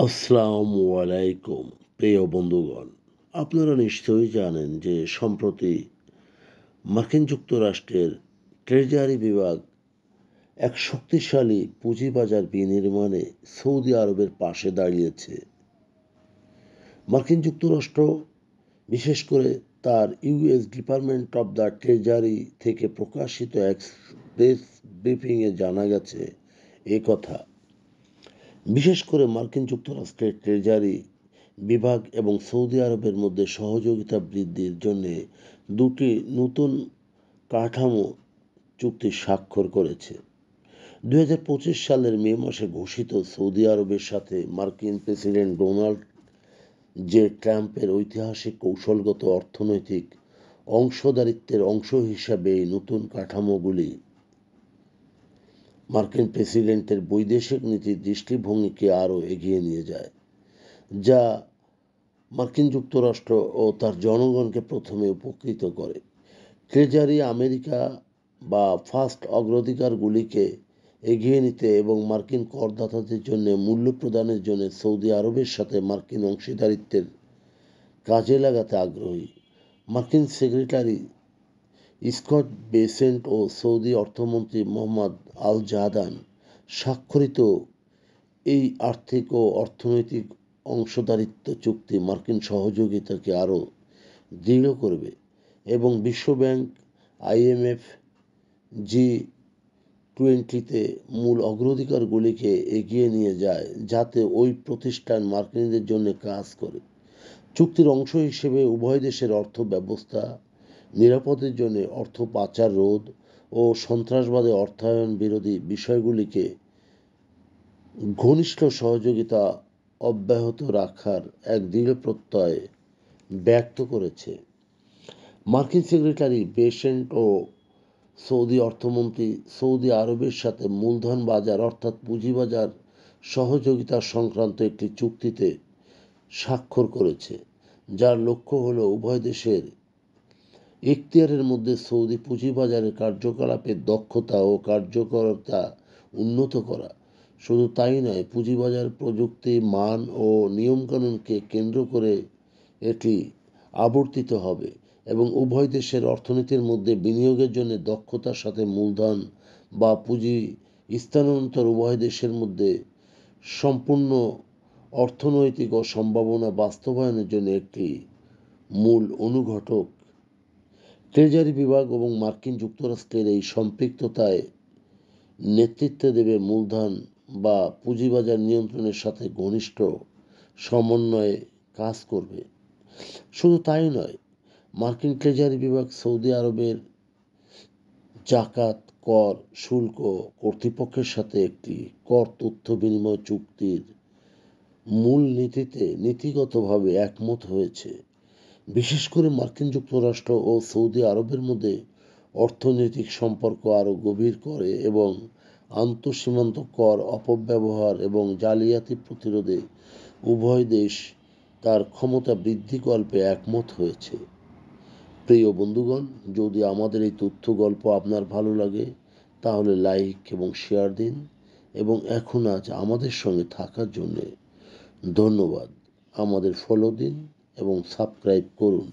আসসালামু আলাইকুম প্রিয় বন্ধুগণ, আপনারা নিশ্চয়ই জানেন যে সম্প্রতি মার্কিন যুক্তরাষ্ট্রের ট্রেজারি বিভাগ এক শক্তিশালী পুঁজিবাজার বিনির্মাণে সৌদি আরবের পাশে দাঁড়িয়েছে। মার্কিন যুক্তরাষ্ট্র, বিশেষ করে তার US department of the treasury থেকে প্রকাশিত এক প্রেস ব্রিফিংয়ে জানা গেছে কথা। বিশেষ করে মার্কিন যুক্তরাষ্ট্রের ট্রেজারি বিভাগ এবং সৌদি আরবের মধ্যে সহযোগিতা বৃদ্ধির জন্য দুটি নতুন কাঠামো চুক্তি স্বাক্ষর করেছে। 2025 সালের মে মাসে ঘোষিত সৌদি আরবের সাথে মার্কিন প্রেসিডেন্ট ডোনাল্ড জে ট্রাম্পের ঐতিহাসিক কৌশলগত অর্থনৈতিক অংশদারিত্বের অংশ হিসাবে এই নতুন কাঠামোগুলি মার্কিন প্রেসিডেন্টের বৈদেশিক নীতির দৃষ্টিভঙ্গিকে আরও এগিয়ে নিয়ে যায়, যা মার্কিন যুক্তরাষ্ট্র ও তার জনগণকে প্রথমে উপকৃত করে। ট্রেজারি আমেরিকা বা ফার্স্ট অগ্রাধিকারগুলিকে এগিয়ে নিতে এবং মার্কিন করদাতাদের জন্য মূল্য প্রদানের জন্য সৌদি আরবের সাথে মার্কিন অংশীদারিত্বের কাজে লাগাতে আগ্রহী। মার্কিন সেক্রেটারি স্কট বেসেন্ট ও সৌদি অর্থমন্ত্রী মোহাম্মদ আল জাহাদান স্বাক্ষরিত এই আর্থিক ও অর্থনৈতিক অংশদারিত্ব চুক্তি মার্কিন সহযোগিতাকে আরও দৃঢ় করবে এবং বিশ্বব্যাংক, IMF, G20-তে মূল অগ্রাধিকারগুলিকে এগিয়ে নিয়ে যায়, যাতে ওই প্রতিষ্ঠান মার্কিনীদের জন্য কাজ করে। চুক্তির অংশ হিসেবে উভয় দেশের অর্থ ব্যবস্থা নিরাপদের জন্য অর্থ পাচার রোধ ও সন্ত্রাসবাদে অর্থায়ন বিরোধী বিষয়গুলিকে ঘনিষ্ঠ সহযোগিতা অব্যাহত রাখার এক দৃঢ় প্রত্যয় ব্যক্ত করেছে। মার্কিন সেক্রেটারি বেসেন্ট ও সৌদি অর্থমন্ত্রী সৌদি আরবের সাথে মূলধন বাজার অর্থাৎ পুঁজিবাজার সহযোগিতা সংক্রান্ত একটি চুক্তিতে স্বাক্ষর করেছে, যার লক্ষ্য হল উভয় দেশের এখতিয়ারের মধ্যে সৌদি পুঁজিবাজারের কার্যকলাপের দক্ষতা ও কার্যকরতা উন্নত করা। শুধু তাই নয়, পুঁজিবাজার প্রযুক্তি, মান ও নিয়মকানুনকে কেন্দ্র করে এটি আবর্তিত হবে এবং উভয় দেশের অর্থনীতির মধ্যে বিনিয়োগের জন্য দক্ষতার সাথে মূলধন বা পুঁজি স্থানান্তর উভয় দেশের মধ্যে সম্পূর্ণ অর্থনৈতিক ও সম্ভাবনা বাস্তবায়নের জন্য একটি মূল অনুঘটক। ট্রেজারি বিভাগ এবং মার্কিন যুক্তরাষ্ট্রের এই সম্পৃক্ততায় নেতৃত্ব দেবে মূলধন বা পুঁজিবাজার নিয়ন্ত্রণের সাথে ঘনিষ্ঠ সমন্বয়ে কাজ করবে। শুধু তাই নয়, মার্কিন ট্রেজারি বিভাগ সৌদি আরবের জাকাত, কর, শুল্ক কর্তৃপক্ষের সাথে একটি কর তথ্য বিনিময় চুক্তির মূল নীতিতে নীতিগতভাবে একমত হয়েছে। বিশেষ করে মার্কিন যুক্তরাষ্ট্র ও সৌদি আরবের মধ্যে অর্থনৈতিক সম্পর্ক আরও গভীর করে এবং আন্তঃসীমান্ত কর অপব্যবহার এবং জালিয়াতি প্রতিরোধে উভয় দেশ তার ক্ষমতা বৃদ্ধিকল্পে একমত হয়েছে। প্রিয় বন্ধুগণ, যদি আমাদের এই তথ্য গল্প আপনার ভালো লাগে তাহলে লাইক এবং শেয়ার দিন এবং আজ আমাদের সঙ্গে থাকার জন্য ধন্যবাদ। আমাদের ফলো দিন এবং সাবস্ক্রাইব করুন।